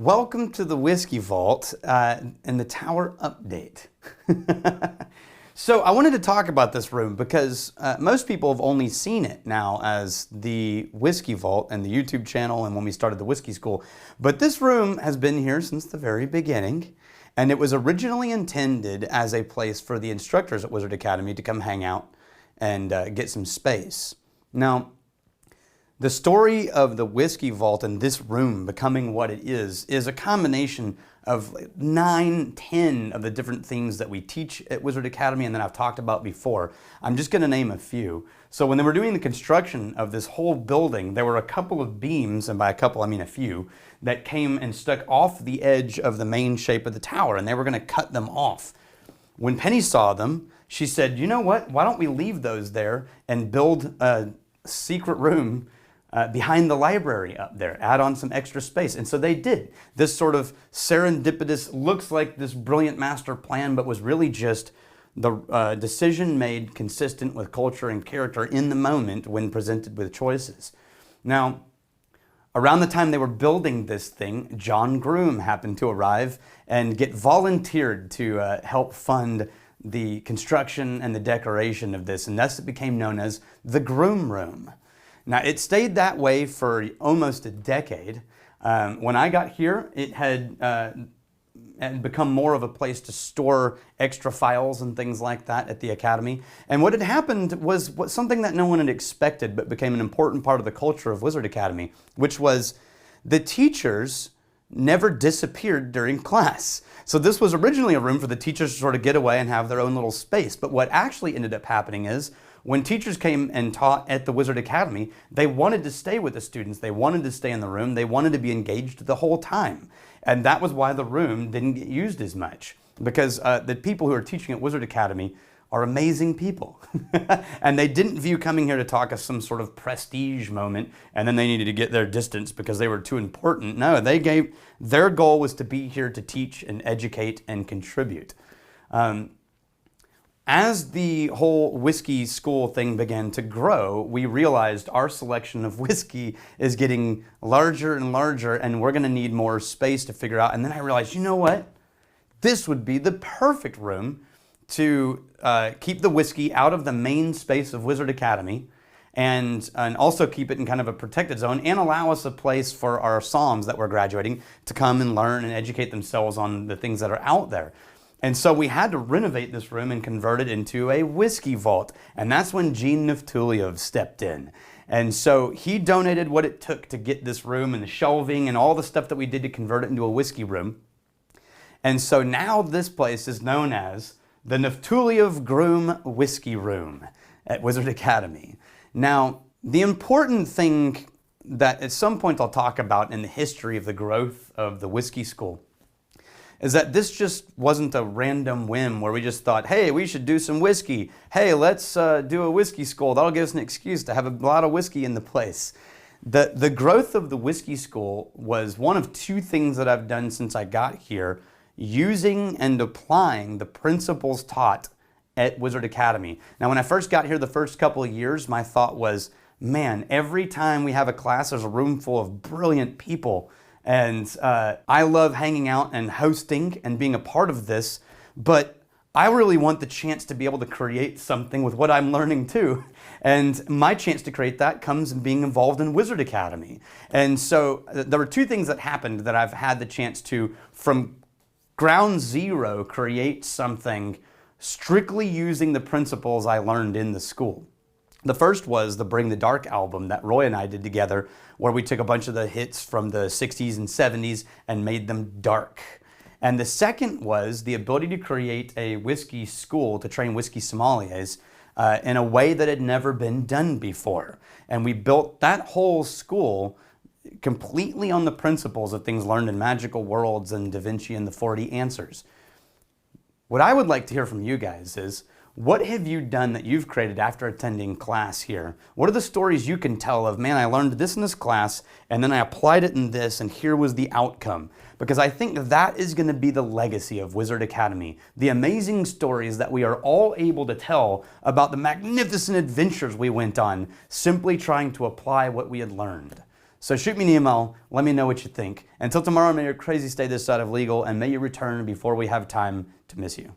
Welcome to the Whisky Vault and the Tower Update. So I wanted to talk about this room because most people have only seen it now as the Whisky Vault and the YouTube channel and when we started the Whisky School. But this room has been here since the very beginning, and it was originally intended as a place for the instructors at Wizard Academy to come hang out and get some space. Now, the story of the Whisky Vault and this room becoming what it is a combination of 9, 10 of the different things that we teach at Wizard Academy and that I've talked about before. I'm just going to name a few. So when they were doing the construction of this whole building, there were a couple of beams, and by a couple I mean a few, that came and stuck off the edge of the main shape of the tower, and they were going to cut them off. When Pennie saw them, she said, you know what, why don't we leave those there and build a secret room behind the library up there, add on some extra space. And so they did. This sort of serendipitous, looks like this brilliant master plan, but was really just the decision made consistent with culture and character in the moment when presented with choices. Now, around the time they were building this thing, John Groom happened to arrive and get volunteered to help fund the construction and the decoration of this, and thus it became known as the Groom Room. Now, it stayed that way for almost a decade. When I got here, it had become more of a place to store extra files and things like that at the Academy. And what had happened was something that no one had expected, but became an important part of the culture of Wizard Academy, which was the teachers never disappeared during class. So this was originally a room for the teachers to sort of get away and have their own little space. But what actually ended up happening is, when teachers came and taught at the Wizard Academy, they wanted to stay with the students. They wanted to stay in the room. They wanted to be engaged the whole time. And that was why the room didn't get used as much, because the people who are teaching at Wizard Academy are amazing people. And they didn't view coming here to talk as some sort of prestige moment and then they needed to get their distance because they were too important. No, their goal was to be here to teach and educate and contribute. As the whole whiskey school thing began to grow, we realized our selection of whiskey is getting larger and larger, and we're going to need more space to figure out. And then I realized, you know what? This would be the perfect room to keep the whiskey out of the main space of Wizard Academy and also keep it in kind of a protected zone and allow us a place for our somms that we're graduating to come and learn and educate themselves on the things that are out there. And so we had to renovate this room and convert it into a Whisky Vault. And that's when Gene Naftulyev stepped in. And so he donated what it took to get this room and the shelving and all the stuff that we did to convert it into a whiskey room. And so now this place is known as the Naftulyev-Groom Whiskey Room at Wizard Academy. Now, the important thing that at some point I'll talk about in the history of the growth of the Whisky School is that this just wasn't a random whim where we just thought, hey, we should do some whiskey. Hey, let's do a whiskey school. That'll give us an excuse to have a lot of whiskey in the place. The growth of the Whisky School was one of two things that I've done since I got here, using and applying the principles taught at Wizard Academy. Now, when I first got here the first couple of years, my thought was, man, every time we have a class, there's a room full of brilliant people. And I love hanging out and hosting and being a part of this, but I really want the chance to be able to create something with what I'm learning too. And my chance to create that comes in being involved in Wizard Academy. And so there were two things that happened that I've had the chance to, from ground zero, create something strictly using the principles I learned in the school. The first was the Bring the Dark album that Roy and I did together, where we took a bunch of the hits from the 60s and 70s and made them dark. And the second was the ability to create a whiskey school to train whiskey sommeliers in a way that had never been done before. And we built that whole school completely on the principles of things learned in Magical Worlds and Da Vinci and the 40 Answers. What I would like to hear from you guys is, what have you done that you've created after attending class here? What are the stories you can tell of, man, I learned this in this class, and then I applied it in this, and here was the outcome? Because I think that is going to be the legacy of Wizard Academy. The amazing stories that we are all able to tell about the magnificent adventures we went on, simply trying to apply what we had learned. So shoot me an email, let me know what you think. Until tomorrow, may your crazy stay this side of legal, and may you return before we have time to miss you.